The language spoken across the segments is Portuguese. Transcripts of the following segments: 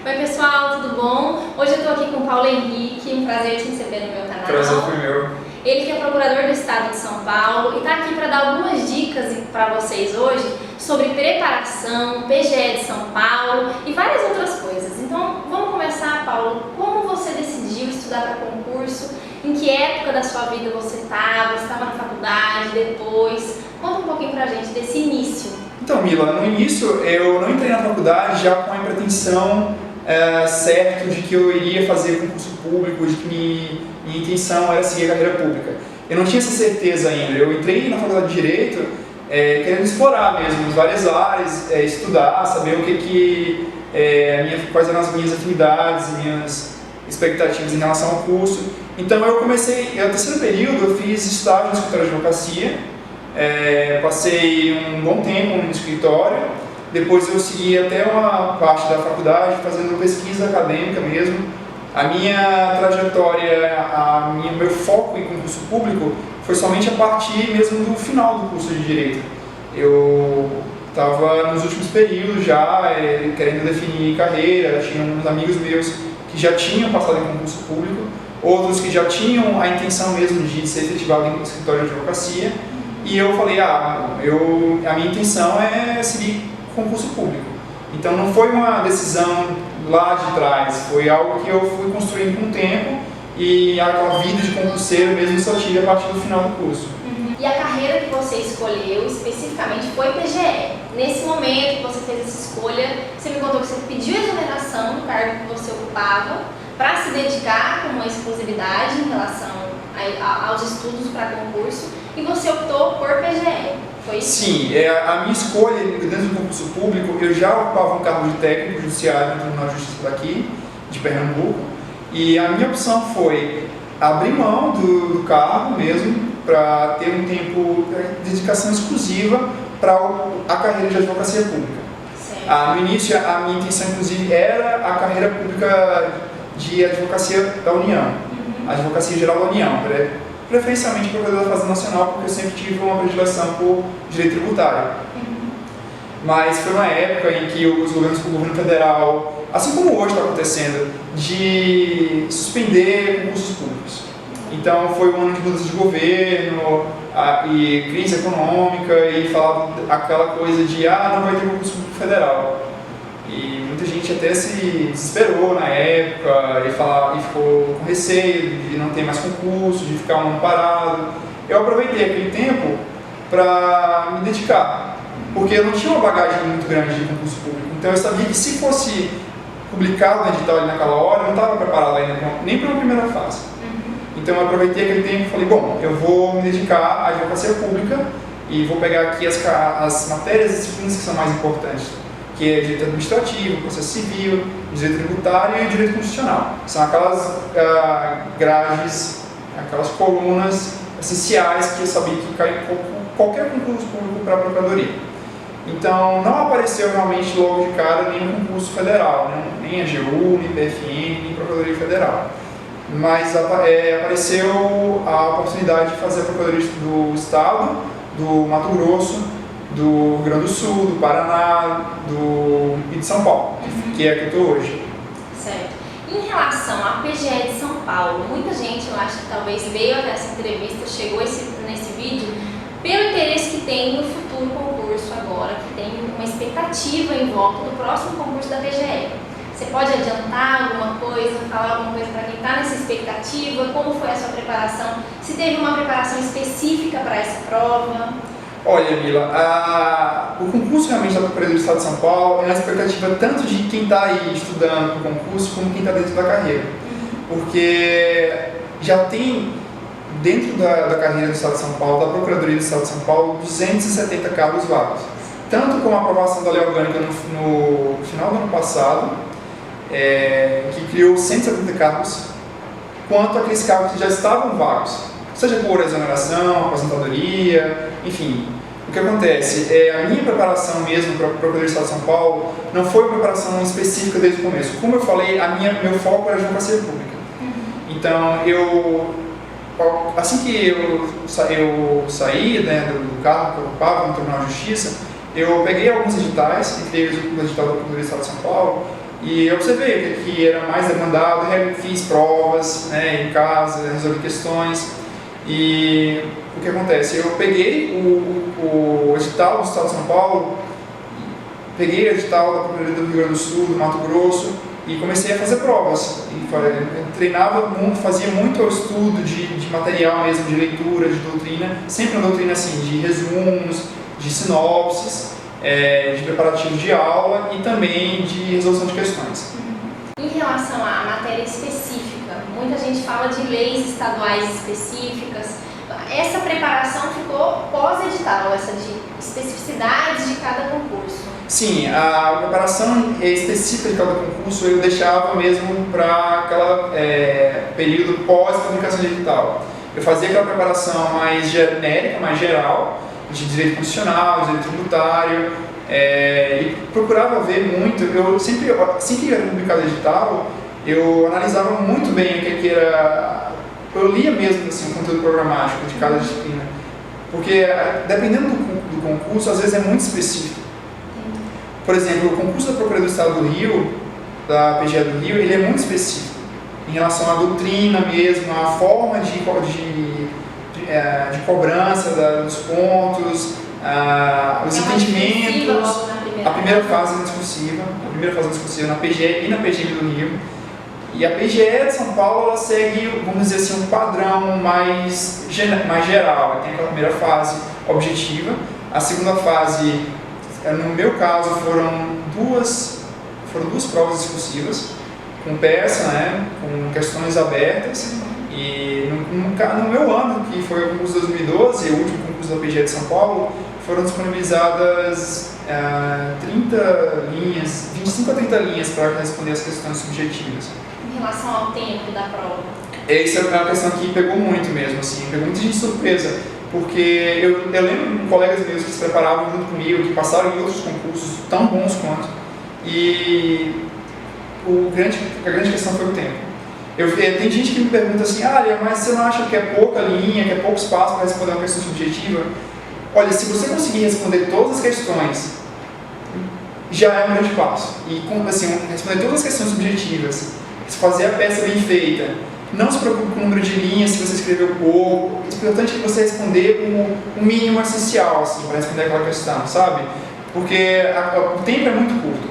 Oi pessoal, tudo bom? Hoje eu estou aqui com o Paulo Henrique, um prazer te receber no meu canal. Prazer foi meu. Ele que é procurador do Estado de São Paulo e está aqui para dar algumas dicas para vocês hoje sobre preparação, PGE de São Paulo e várias outras coisas. Então vamos começar, Paulo. Como você decidiu estudar para concurso? Em que época da sua vida você estava? Você estava na faculdade, depois? Conta um pouquinho pra gente desse início. Então, Mila, no início eu não entrei na faculdade já com a pretensão certa de que eu iria fazer concurso público, de que minha intenção era seguir a carreira pública. Eu não tinha essa certeza ainda. Eu entrei na faculdade de Direito querendo explorar mesmo várias áreas, estudar, saber quais eram as minhas afinidades, minhas expectativas em relação ao curso. Então eu comecei, no terceiro período eu fiz estágio no escritório de advocacia, passei um bom tempo no escritório, depois eu segui até uma parte da faculdade fazendo pesquisa acadêmica mesmo. A minha trajetória, meu foco em concurso público foi somente a partir mesmo do final do curso de Direito. Eu estava nos últimos períodos já, querendo definir carreira, tinha uns amigos meus que já tinham passado em concurso público, outros que já tinham a intenção mesmo de ser efetivado em escritório de advocacia, e eu falei, a minha intenção é seguir concurso público. Então não foi uma decisão lá de trás, foi algo que eu fui construindo com o tempo, e aquela vida de concurseiro mesmo só tive a partir do final do curso. E a carreira que você escolheu especificamente foi PGE. Nesse momento que você fez essa escolha, você me contou que você pediu exoneração do cargo que você ocupava para se dedicar com uma exclusividade em relação aos estudos para concurso, e você optou por PGE. Foi isso? Sim, a minha escolha dentro do concurso público, eu já ocupava um cargo de técnico judiciário no Tribunal de Justiça daqui, de Pernambuco, e a minha opção foi abrir mão do cargo mesmo, para ter um tempo de dedicação exclusiva para a carreira de advocacia pública. No início, a minha intenção, inclusive, era a carreira pública de advocacia da União, a Advocacia Geral da União, preferencialmente Procurador da Fazenda Nacional, porque eu sempre tive uma predileção por direito tributário. Mas foi uma época em que os governos do governo federal, assim como hoje está acontecendo, de suspender concursos públicos. Então foi um ano de mudança de governo e crise econômica, e falava aquela coisa de não vai ter concurso público federal. E muita gente até se desesperou na época e ficou com receio de não ter mais concurso, de ficar um ano parado. Eu aproveitei aquele tempo para me dedicar, porque eu não tinha uma bagagem muito grande de concurso público. Então eu sabia que se fosse publicado no edital ali naquela hora, eu não estava preparado ainda nem para uma primeira fase. Então eu aproveitei aquele tempo e falei, bom, eu vou me dedicar à advocacia pública e vou pegar aqui as matérias e disciplinas que são mais importantes, que é direito administrativo, processo civil, direito tributário e direito constitucional. São aquelas grades, aquelas colunas essenciais que eu sabia que caem em qualquer concurso público para a procuradoria. Então não apareceu realmente logo de cara nenhum concurso federal, nem AGU, nem PFN, nem Procuradoria Federal. Mas apareceu a oportunidade de fazer a Procuradoria do Estado, do Mato Grosso, do Rio Grande do Sul, do Paraná e de São Paulo, que é a que eu estou hoje. Certo. Em relação à PGE de São Paulo, muita gente, eu acho que talvez veio até essa entrevista, chegou nesse vídeo, pelo interesse que tem no futuro concurso agora, que tem uma expectativa em volta do próximo concurso da PGE. Você pode adiantar alguma coisa, falar alguma coisa para quem está nessa expectativa? Como foi a sua preparação? Se teve uma preparação específica para essa prova? Olha, Mila, o concurso realmente da Procuradoria do Estado de São Paulo é uma expectativa tanto de quem está aí estudando para o concurso, como quem está dentro da carreira. Porque já tem, dentro da carreira do Estado de São Paulo, da Procuradoria do Estado de São Paulo, 270 cargos vagos. Tanto com a aprovação da Lei Orgânica no final do ano passado, que criou 170 cargos, quanto aqueles cargos que já estavam vagos, seja por exoneração, aposentadoria, enfim. O que acontece? A minha preparação mesmo para a Procuradoria do Estado de São Paulo não foi uma preparação específica desde o começo. Como eu falei, meu foco era a advocacia pública. Então, assim que eu saí do cargo que eu ocupava no Tribunal de Justiça, eu peguei alguns editais, entre eles o edital da Procuradoria do Estado de São Paulo, e eu observei o que era mais demandado, fiz provas, né, em casa, resolvi questões. E o que acontece? Eu peguei o edital do Estado de São Paulo, peguei o edital da Procuradoria do Rio Grande do Sul, do Mato Grosso, e comecei a fazer provas. Eu treinava muito, fazia muito estudo de material mesmo, de leitura, de doutrina, sempre uma doutrina assim, de resumos, de sinopses, de preparativo de aula e também de resolução de questões. Em relação à matéria específica, muita gente fala de leis estaduais específicas. Essa preparação ficou pós-edital, essa de especificidades de cada concurso. Sim, a preparação específica de cada concurso eu deixava mesmo para aquele período pós-publicação de edital. Eu fazia aquela preparação mais genérica, mais geral, de direito constitucional, direito tributário, e procurava ver muito. Eu sempre, assim que era publicado o edital, eu analisava muito bem o que era. Eu lia mesmo assim, o conteúdo programático de cada disciplina, porque dependendo do concurso, às vezes é muito específico. Por exemplo, o concurso da Procuradoria do Estado do Rio, da PGE do Rio, ele é muito específico em relação à doutrina mesmo, à forma de cobrança dos pontos, os entendimentos. A primeira fase é discursiva, na PGE e na PGM do Rio. E a PGE de São Paulo, ela segue, vamos dizer assim, um padrão mais geral. Tem aquela primeira fase objetiva, a segunda fase, no meu caso, foram duas provas discursivas, com peça, né, com questões abertas. E no meu ano, que foi o concurso de 2012, o último concurso da PGE de São Paulo, foram disponibilizadas 25 a 30 linhas para responder as questões subjetivas. Em relação ao tempo da prova? Essa é uma questão que pegou muito mesmo, assim, pegou muita gente de surpresa, porque eu lembro de colegas meus que se preparavam junto comigo, que passaram em outros concursos tão bons quanto, e a grande questão foi o tempo. Tem gente que me pergunta assim, mas você não acha que é pouca linha, que é pouco espaço para responder uma questão subjetiva? Olha, se você conseguir responder todas as questões, já é um grande passo. E assim, responder todas as questões subjetivas, fazer a peça bem feita, não se preocupe com o número de linhas, se você escreveu pouco. O importante é que você responder o mínimo essencial, assim, para responder aquela questão, sabe? Porque o tempo é muito curto.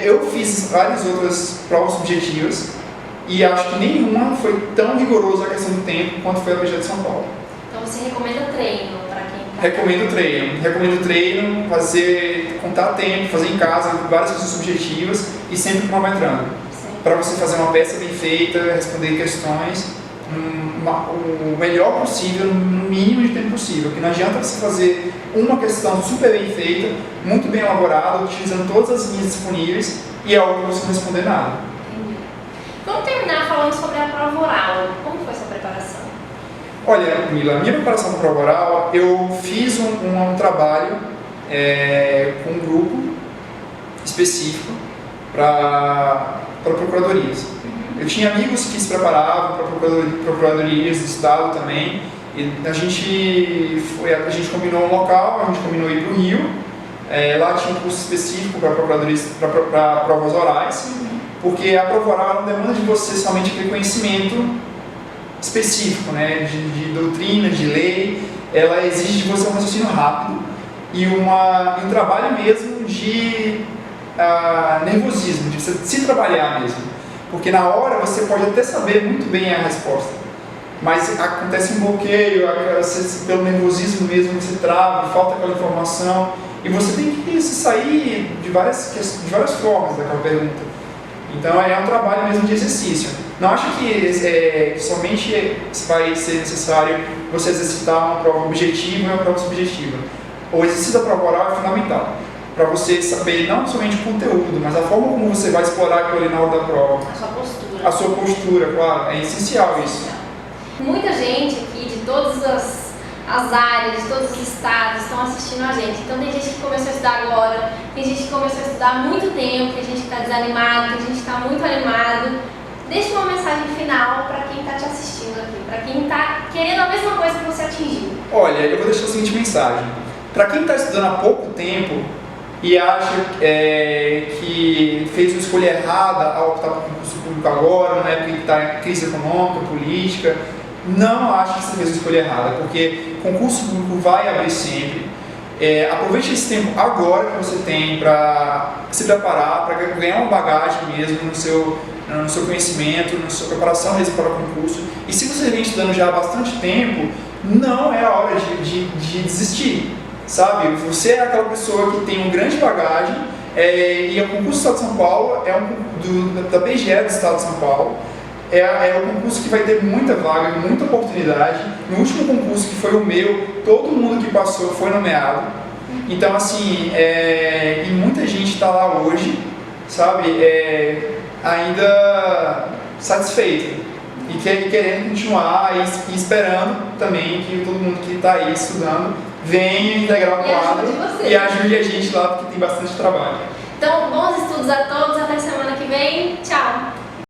Eu fiz várias outras provas subjetivas e acho que nenhuma foi tão rigorosa a questão do tempo quanto foi a PGE de São Paulo. Então você recomenda treino para quem está... Recomendo treino, contar tempo, fazer em casa várias questões subjetivas e sempre cronometrando. Para você fazer uma peça bem feita, responder questões o melhor possível, no mínimo de tempo possível. Porque não adianta você fazer uma questão super bem feita, muito bem elaborada, utilizando todas as linhas disponíveis e é algo que você não responder nada. Entendi. Vamos terminar falando sobre a prova oral. Como foi essa preparação? Olha, Mila, a minha preparação para a prova oral, eu fiz um trabalho com um grupo específico para procuradorias. Eu tinha amigos que se preparavam para procuradorias do estado também, e a gente combinou um local, a gente combinou ir para o Rio, lá tinha um curso específico para procuradorias, para provas orais, porque a prova oral não demanda de você somente aquele conhecimento específico, né, de doutrina, de lei. Ela exige de você um raciocínio rápido e um trabalho mesmo de nervosismo, de você se trabalhar mesmo. Porque na hora você pode até saber muito bem a resposta, mas acontece um bloqueio, pelo nervosismo mesmo, você trava, falta aquela informação, e você tem que se sair de várias formas daquela pergunta. Então é um trabalho mesmo de exercício. Não acho que somente vai ser necessário você exercitar uma prova objetiva e uma prova subjetiva. O exercício da prova oral é fundamental, para você saber não somente o conteúdo, mas a forma como você vai explorar aquilo ali na hora da prova. A sua postura. A sua postura, claro, é essencial isso. Muita gente aqui de todas as áreas, de todos os estados estão assistindo a gente. Então tem gente que começou a estudar agora, tem gente que começou a estudar há muito tempo, tem gente que está desanimado, tem gente que está muito animado. Deixa uma mensagem final para quem está te assistindo aqui, para quem está querendo a mesma coisa que você atingiu. Olha, eu vou deixar a seguinte mensagem. Para quem está estudando há pouco tempo, e acha que fez uma escolha errada ao optar por concurso público agora, numa época que está em crise econômica, política, não acho que você fez a escolha errada, porque concurso público vai abrir sempre. Aproveite esse tempo agora que você tem para se preparar, para ganhar uma bagagem mesmo no seu conhecimento, na sua preparação mesmo para o concurso. E se você vem estudando já há bastante tempo, não é a hora de desistir, sabe? Você é aquela pessoa que tem uma grande bagagem, e o concurso do Estado de São Paulo da PGE do Estado de São Paulo. É um concurso que vai ter muita vaga, muita oportunidade. No último concurso, que foi o meu, todo mundo que passou foi nomeado. Então, assim, e muita gente está lá hoje, sabe, ainda satisfeita e querendo continuar e esperando também que todo mundo que está aí estudando venha integrar o quadro e ajude a gente lá, porque tem bastante trabalho. Então, bons estudos a todos.